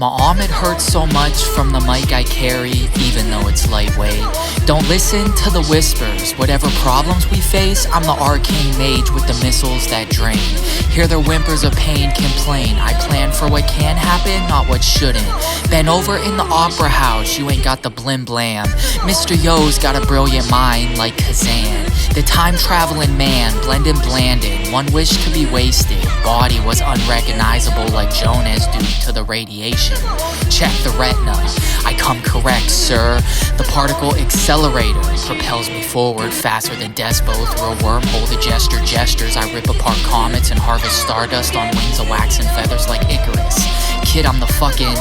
My arm, it hurts so much from the mic I carry, even though it's lightweight. Don't listen to the whispers. Whatever problems we face, I'm the arcane mage with the missiles that drain. Hear their whimpers of pain complain. I plan for what can happen, not what shouldn't. Been over in the opera house, you ain't got the blim blam. Mr. Yo's got a brilliant mind like Kazan. The time-traveling man, blended blanded, one wish to be wasted. Body was unrecognizable like Jonas due to the radiation. Check the retina, I come correct, sir. The particle accelerator propels me forward faster than Despo through a wormhole. The gesture gestures, I rip apart comets and harvest stardust on wings of wax and feathers like Icarus. Kid, I'm the fucking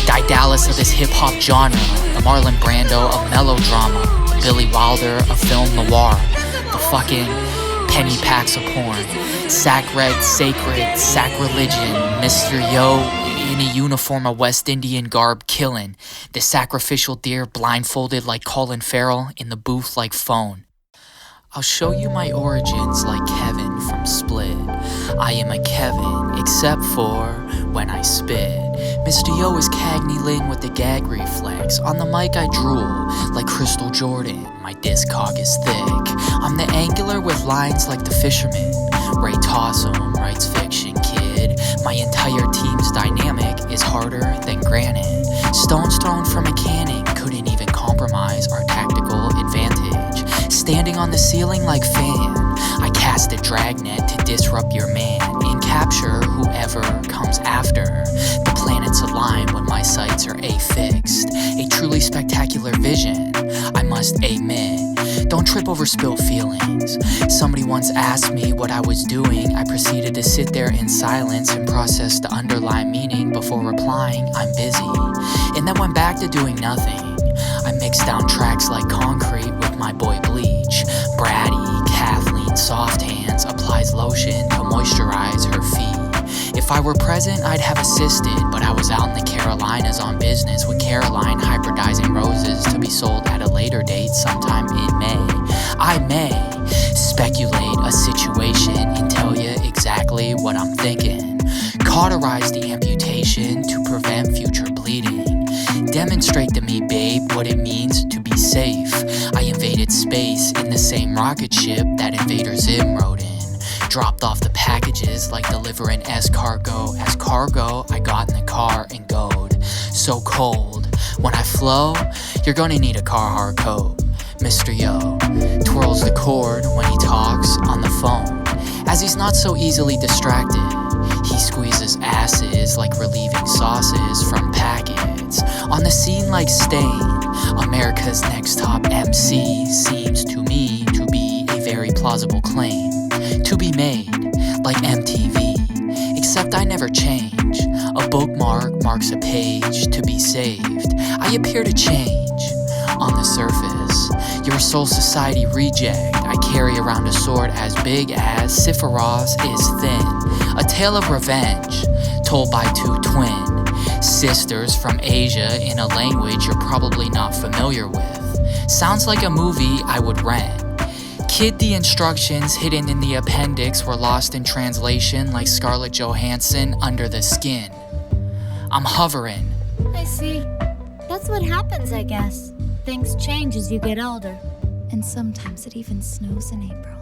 Daedalus of this hip-hop genre, the Marlon Brando of melodrama, the Billy Wilder of film noir, the fucking penny packs of porn, sacred, sacred, sacrilegion, Mr. Yo in a uniform of West Indian garb killing, the sacrificial deer blindfolded like Colin Farrell, in the booth like Phone. I'll show you my origins like Kevin from Split. I am a Kevin, except for when I spit. Mr. Yo is Cagney Lynn with the gag reflex. On the mic I drool like Crystal Jordan. My disc hog is thick. I'm the angular with lines like the fisherman. Ray Tossum writes fiction, kid. My entire team's dynamic is harder than granite. Stones thrown from a cannon couldn't even compromise our tactical advantage. Standing on the ceiling like fan, I cast a dragnet to disrupt your man and capture whoever comes after. The planets align when my sights are affixed. A truly spectacular vision, I must admit. Don't trip over spilled feelings. Somebody once asked me what I was doing. I proceeded to sit there in silence and process the underlying meaning before replying, I'm busy. And then went back to doing nothing. I mixed down tracks like concrete with my boy Bleach. Bratty, Kathleen, soft hands, applies lotion to moisturize her feet. If I were present, I'd have assisted, but I was out in the Carolinas on business with Caroline hybridizing roses to be sold at a later date sometime in May. I may speculate a situation and tell you exactly what I'm thinking. Cauterize the amputation to prevent future bleeding. Demonstrate to me, babe, what it means to be safe. I invaded space in the same rocket ship that Invader Zim rode in. Dropped off the packages like delivering cargo. As cargo, I got in the car and goed. So cold. When I flow, you're gonna need a Carhartt coat. Mr. Yo twirls the cord when he talks on the phone. As he's not so easily distracted, he squeezes asses like relieving sauces from packets. On the scene like Stain, America's Next Top Emcee seems to me to be a very plausible claim to be made like MTV, except I never change. A bookmark marks a page to be saved. I appear to change on the surface. You're a Soul Society reject. I carry around a sword as big as Sephiroth is thin. A tale of revenge told by two twin sisters from Asia in a language you're probably not familiar with. Sounds like a movie I would rent. Kid, the instructions hidden in the appendix were lost in translation like Scarlett Johansson under the skin. I'm hovering. I see. That's what happens, I guess. Things change as you get older. And sometimes it even snows in April.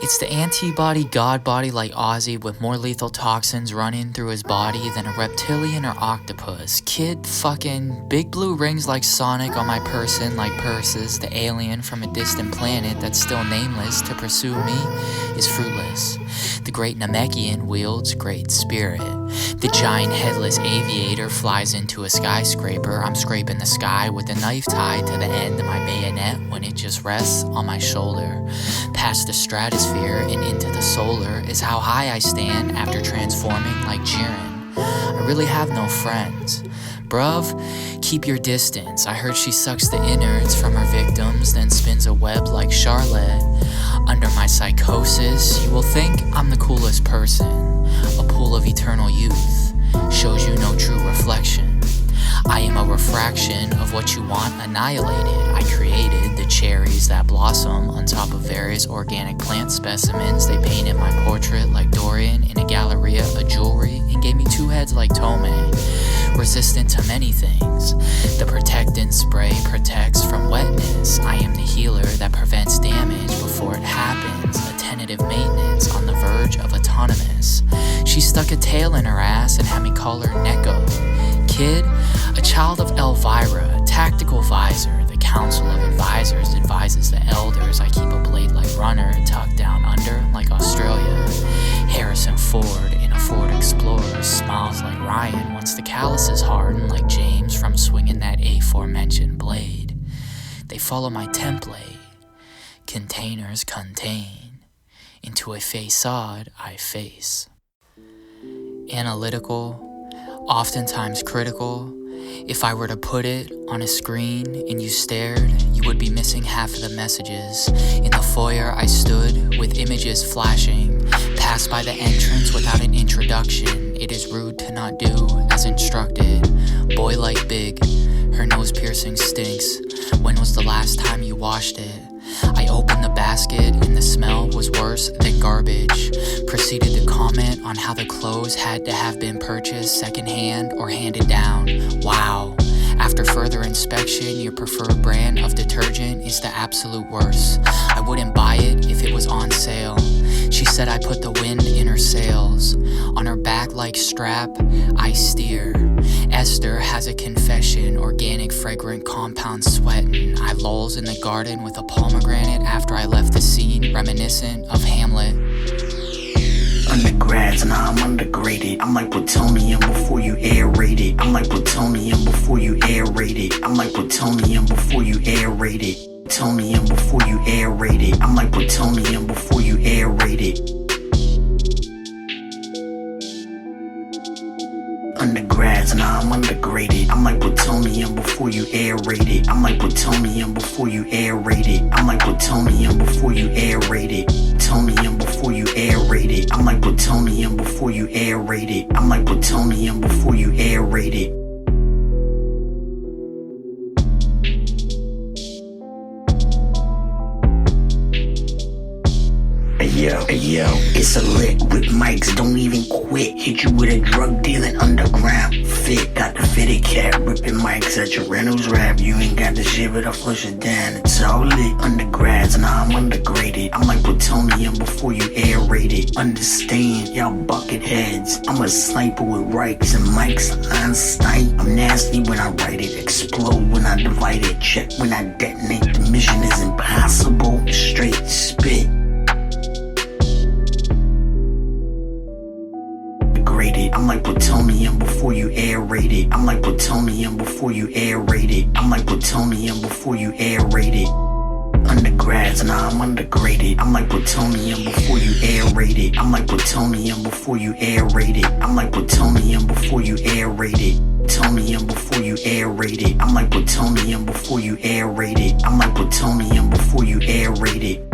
It's the antibody god body like Ozzy with more lethal toxins running through his body than a reptilian or octopus. Kid, fucking big blue rings like Sonic on my person like Persis. The alien from a distant planet that's still nameless to pursue me is fruitless. The great Namekian wields great spirit. The giant headless aviator flies into a skyscraper. I'm scraping the sky with a knife tied to the end of my bayonet when it just rests on my shoulder. Past the stratosphere and into the solar is how high I stand after transforming like Jiren. I really have no friends. Bruv, keep your distance. I heard she sucks the innards from her victims, then spins a web like Charlotte. Under my psychosis, you will think I'm the coolest person. A pool of eternal youth shows you no true reflection. I am a refraction of what you want annihilated. I created the cherries that blossom on top of various organic plant specimens. They painted my portrait like Dorian in a galleria of jewelry and gave me 2 resistant to many things. The protectant spray protects from wetness. I am the healer that prevents damage before it happens. A tentative maintenance on the verge of autonomous. She stuck a tail in her ass and had me call her Neko. Kid, a child of Elvira, tactical visor. The council of advisors advises the elders. I keep a blade like runner, tucked down under like Australia. Harrison Ford in a Ford Explorer smiles like Ryan once the calluses harden like James from swinging that aforementioned blade. They follow my template. Containers contain. Into a facade I face. Analytical, oftentimes critical. If I were to put it on a screen and you stared, you would be missing half of the messages. In the foyer I stood with images flashing, passed by the entrance without an introduction. It is rude to not do as instructed. Boy like big, her nose piercing stinks. When was the last time you washed it? I opened the basket and the smell was worse than garbage. Proceeded to comment on how the clothes had to have been purchased secondhand or handed down. Wow. After further inspection, your preferred brand of detergent is the absolute worst. I wouldn't buy it if it was on sale. She said I put the wind in her sails. On her back like strap, I steer. Esther has a confession, organic fragrant compound sweating. I lolls in the garden with a pomegranate after I left the scene, reminiscent of Hamlet. Undergrads, nah, I'm undergraded. I'm like plutonium before you aerate it. I'm like plutonium before you aerate it. I'm like plutonium before you aerate it. Plutonium before you aerate it. I'm like plutonium before you aerate it. Undergrads, nah, I'm undergraded. I'm like plutonium before you aerate it. I'm like plutonium before you aerate it. I'm like plutonium before you aerate it. Plutonium before you aerate it. I'm like plutonium before you aerate it. I'm like plutonium before you aerate it. Yo, it's a lick with mics, don't even quit. Hit you with a drug dealing underground fit. Got the fitted cap, ripping mics at your Reynolds rap. You ain't got the shit, but I flush it down. It's all lit. Undergrads, nah, I'm undergraded. I'm like plutonium before you aerate it. Understand, y'all bucket heads. I'm a sniper with rights and mics on sight. I'm nasty when I write it, explode when I divide it, check when I detonate. The mission is impossible, straight spit. I'm like plutonium before you aerate it. I'm like plutonium before you aerate it. I'm like plutonium before you aerate it. Undergrads, nah, I'm undergraded. I'm like plutonium before you aerate it. I'm like plutonium before you aerate it. I'm like plutonium before you aerate it. Plutonium before you aerate it. I'm like plutonium before you aerate it. I'm like plutonium before you aerate it.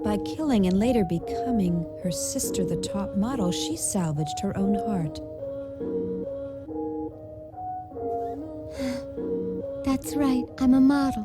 By killing and later becoming her sister, the top model, she salvaged her own heart. That's right, I'm a model.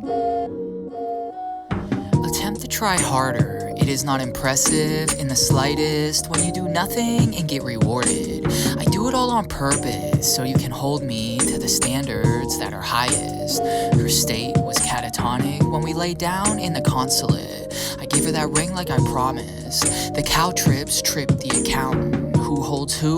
Attempt to try harder. It is not impressive in the slightest when you do nothing and get rewarded. I do it all on purpose so you can hold me to the standards that are highest. Her state was catatonic when we laid down in the consulate. I gave her that ring like I promised. The cow trips tripped the accountant. Who holds who?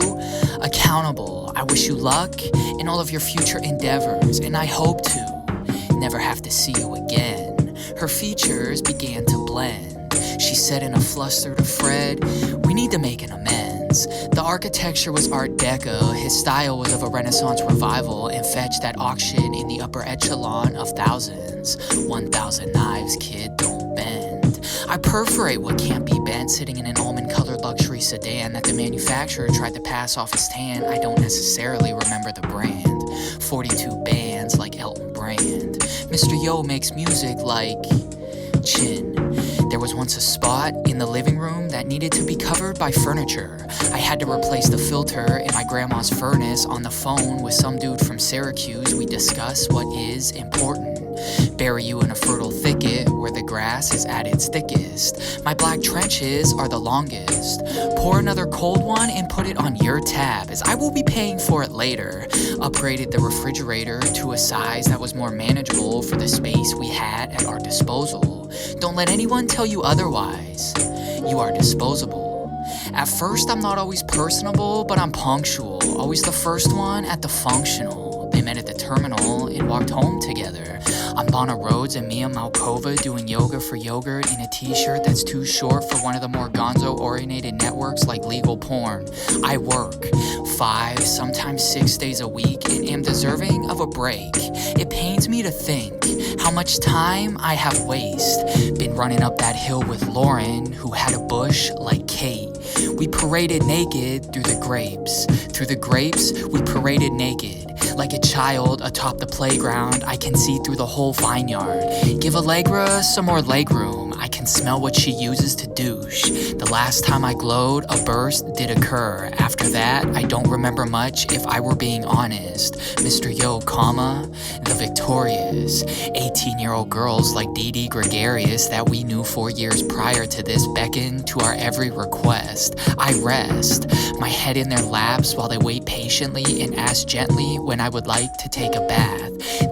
Accountable. I wish you luck in all of your future endeavors, and I hope to never have to see you again. Her features began to blend. She said in a fluster to Fred, we need to make an amends. bands. The architecture was Art Deco, his style was of a Renaissance revival, and fetched at auction in the upper echelon of thousands. 1,000 knives, kid, don't bend. I perforate what can't be bent, sitting in an almond-colored luxury sedan that the manufacturer tried to pass off as tan. I don't necessarily remember the brand. 42 bands like Elton Brand. Mr. Yo makes music like Chin. There was once a spot in the living room that needed to be covered by furniture. I had to replace the filter in my grandma's furnace. On the phone with some dude from Syracuse, we discuss what is important. Bury you in a fertile thicket where the grass is at its thickest. My black trenches are the longest. Pour another cold one and put it on your tab, as I will be paying for it later. Upgraded the refrigerator to a size that was more manageable for the space we had at our disposal. Don't let anyone tell you otherwise. You are disposable. At first, I'm not always personable, but I'm punctual. Always the first one at the functional. They met at the terminal and walked home together. I'm Bono Rhodes and Mia Malkova doing yoga for yogurt in a t-shirt that's too short for one of the more gonzo-oriented networks like legal porn. I work 5, sometimes 6 days a week and am deserving of a break. It pains me to think how much time I have wasted. Been running up that hill with Lauren, who had a bush like Kate. We paraded naked through the grapes. Through the grapes, we paraded naked. Like a child atop the playground, I can see through the whole vineyard. Give Allegra some more legroom. I can smell what she uses to douche. The last time I glowed, a burst did occur. After that, I don't remember much if I were being honest. Mr. Yo, the victorious 18-year-old girls like Dee Dee Gregarious that we knew 4 years prior to this beckon to our every request. I rest, my head in their laps while they wait patiently and ask gently when I would like to take a bath.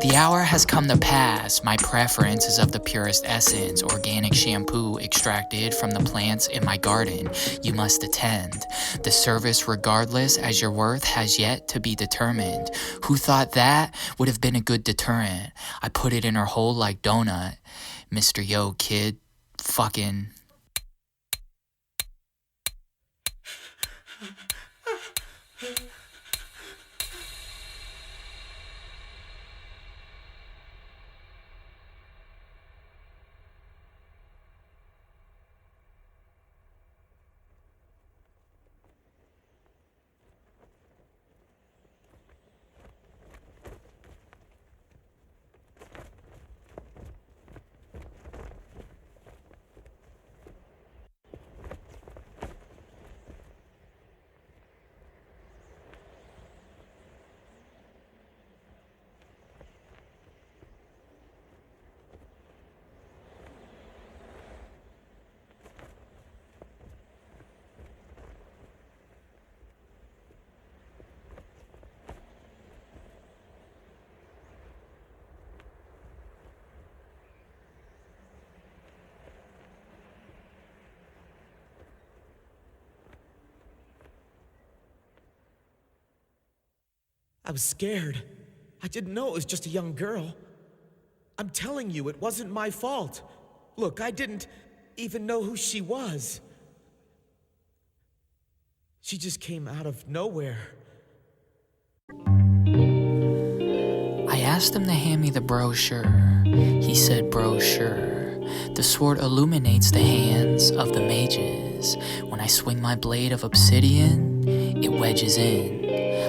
The hour has come to pass. My preference is of the purest essence, organic shampoo extracted from the plants in my garden. You must attend the service regardless, as your worth has yet to be determined. Who thought that would have been a good deterrent? I put it in her hole like donut. Mr. Yo, kid, fucking... I was scared. I didn't know it was just a young girl. I'm telling you, it wasn't my fault. Look, I didn't even know who she was. She just came out of nowhere. I asked him to hand me the brochure. He said brochure. The sword illuminates the hands of the mages. When I swing my blade of obsidian, it wedges in.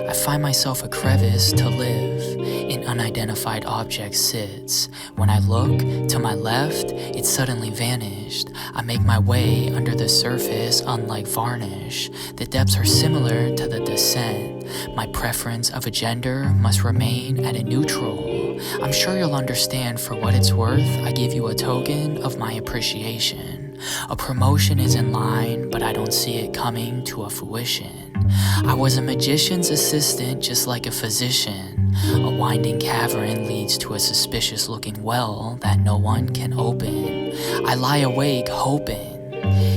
I find myself a crevice to live. An unidentified object sits. When I look to my left, it suddenly vanished. I make my way under the surface unlike varnish. The depths are similar to the descent. My preference of a gender must remain at a neutral. I'm sure you'll understand for what it's worth. I give you a token of my appreciation. A promotion is in line, but I don't see it coming to a fruition. I was a magician's assistant just like a physician. A winding cavern leads to a suspicious looking well that no one can open. I lie awake hoping.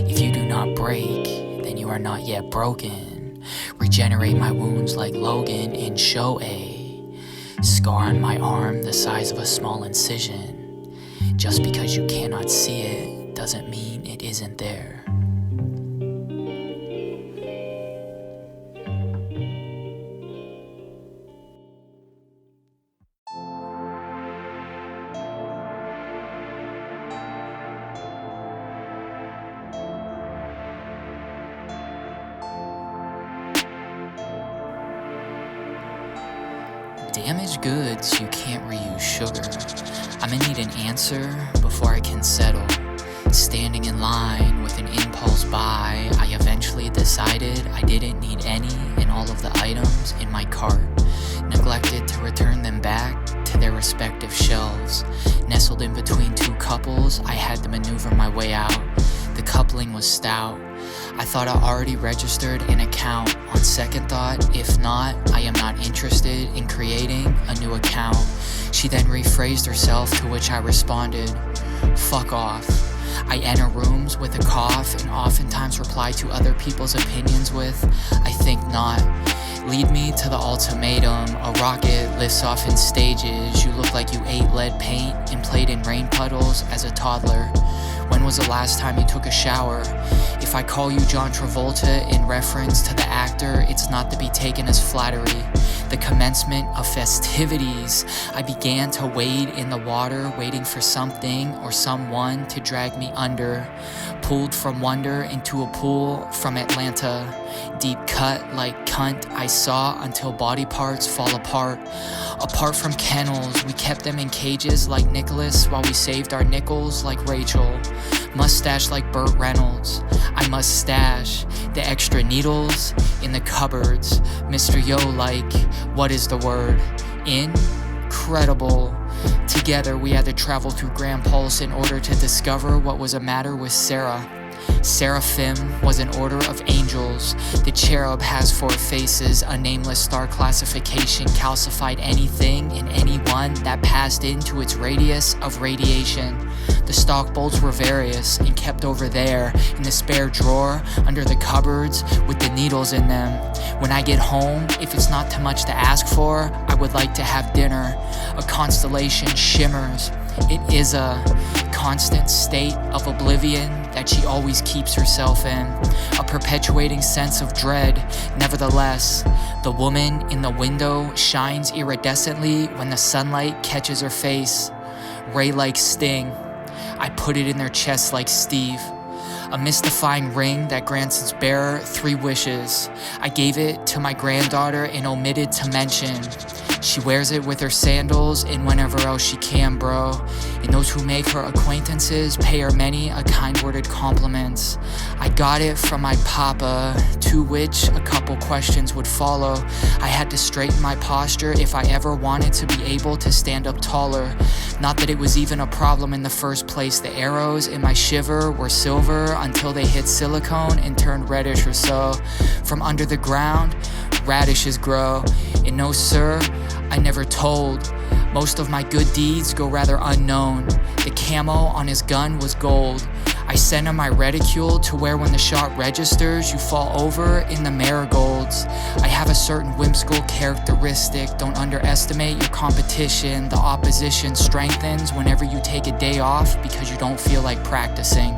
If you do not break, then you are not yet broken. Regenerate my wounds like Logan in Show A. Scar on my arm the size of a small incision. Just because you cannot see it doesn't mean it isn't there. Damaged goods, you can't reuse sugar. I'ma need an answer before I can settle. Standing in line with an impulse buy, I eventually decided I didn't need any and all of the items in my cart. Neglected to return them back to their respective shelves. Nestled in between two couples, I had to maneuver my way out. The coupling was stout. I thought I already registered an account. On second thought, if not, I am not interested in creating a new account. She then rephrased herself, to which I responded, fuck off. I enter rooms with a cough and oftentimes reply to other people's opinions with, I think not. Lead me to the ultimatum. A rocket lifts off in stages. You look like you ate lead paint and played in rain puddles as a toddler. When was the last time you took a shower? If I call you John Travolta in reference to the actor, it's not to be taken as flattery. The commencement of festivities, I began to wade in the water, waiting for something or someone to drag me under. Pulled from wonder into a pool from Atlanta. Deep cut like cunt I saw until body parts fall apart. Apart from kennels, we kept them in cages like Nicholas while we saved our nickels like Rachel. Mustache like Burt Reynolds. I must stash the extra needles in the cupboards. Mr. Yo like, what is the word? Incredible. Together we had to travel through Grand Pulse in order to discover what was the matter with Sarah. Seraphim was an order of angels. The cherub has 4 faces, a nameless star classification, calcified anything and anyone that passed into its radius of radiation. The stock bolts were various and kept over there in the spare drawer under the cupboards with the needles in them. When I get home, if it's not too much to ask for, I would like to have dinner. A constellation shimmers. It is a constant state of oblivion that she always keeps herself in, a perpetuating sense of dread. Nevertheless, the woman in the window shines iridescently when the sunlight catches her face. Ray-like sting. I put it in their chest like Steve. A mystifying ring that grants its bearer 3 wishes. I gave it to my granddaughter and omitted to mention. She wears it with her sandals and whenever else she can, bro. And those who make her acquaintances pay her many a kind-worded compliments. I got it from my papa, to which a couple questions would follow. I had to straighten my posture if I ever wanted to be able to stand up taller. Not that it was even a problem in the first place. The arrows in my shiver were silver until they hit silicone and turned reddish or so. From under the ground, radishes grow. And no sir, I never told. Most of my good deeds go rather unknown. The camo on his gun was gold. I sent him my reticule to where when the shot registers, you fall over in the marigolds. I have a certain whimsical characteristic. Don't underestimate your competition. The opposition strengthens whenever you take a day off because you don't feel like practicing.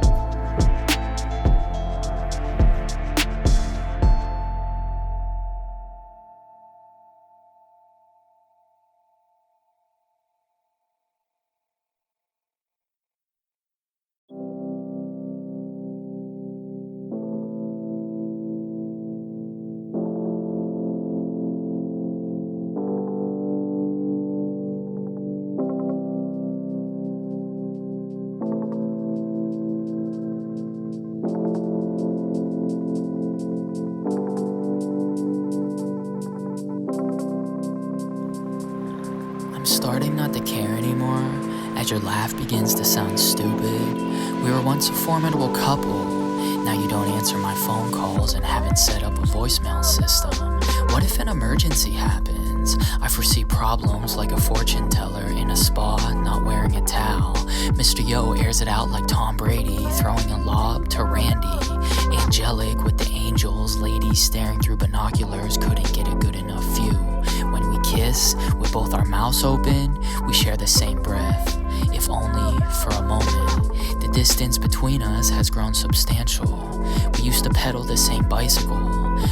Starting not to care anymore as your laugh begins to sound stupid. We were once a formidable couple. Now you don't answer my phone calls and haven't set up a voicemail system. What if an emergency happens? I foresee problems like a fortune teller in a spa not wearing a towel. Mr. Yo airs it out like Tom Brady, throwing a lob to Randy. Angelic with the angels, ladies staring through binoculars couldn't get a good enough view. When we kiss, with both our mouths open, we share the same breath, if only for a moment. The distance between us has grown substantial. We used to pedal the same bicycle.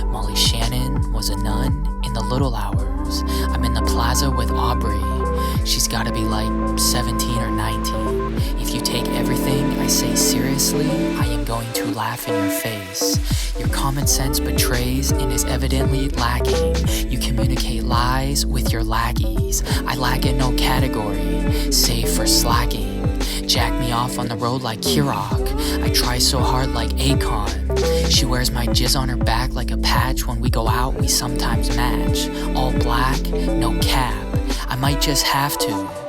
Molly Shannon was a nun in the little hours. I'm in the plaza with Aubrey. She's gotta be like 17 or 19. If you take everything I say seriously, I am going to laugh in your face. Your common sense betrays and is evidently lacking. You communicate lies with your lackeys. I lack in no category, save for slacking. Jack me off on the road like Kirok. I try so hard like Akon. She wears my jizz on her back like a patch. When we go out, we sometimes match. All black, no cap. I might just have to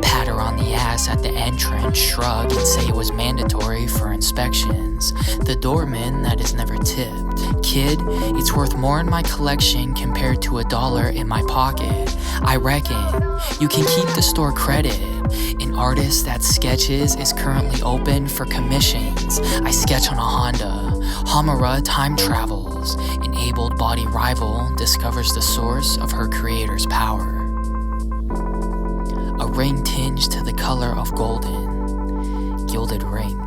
pat her on the ass at the entrance, shrug and say it was mandatory for inspections. The doorman that is never tipped. Kid, it's worth more in my collection compared to $1 in my pocket. I reckon you can keep the store credit. An artist that sketches is currently open for commissions. I sketch on a Honda. Hamura time travels. An able-bodied rival discovers the source of her creator's power. A ring tinged to the color of golden. Gilded ring.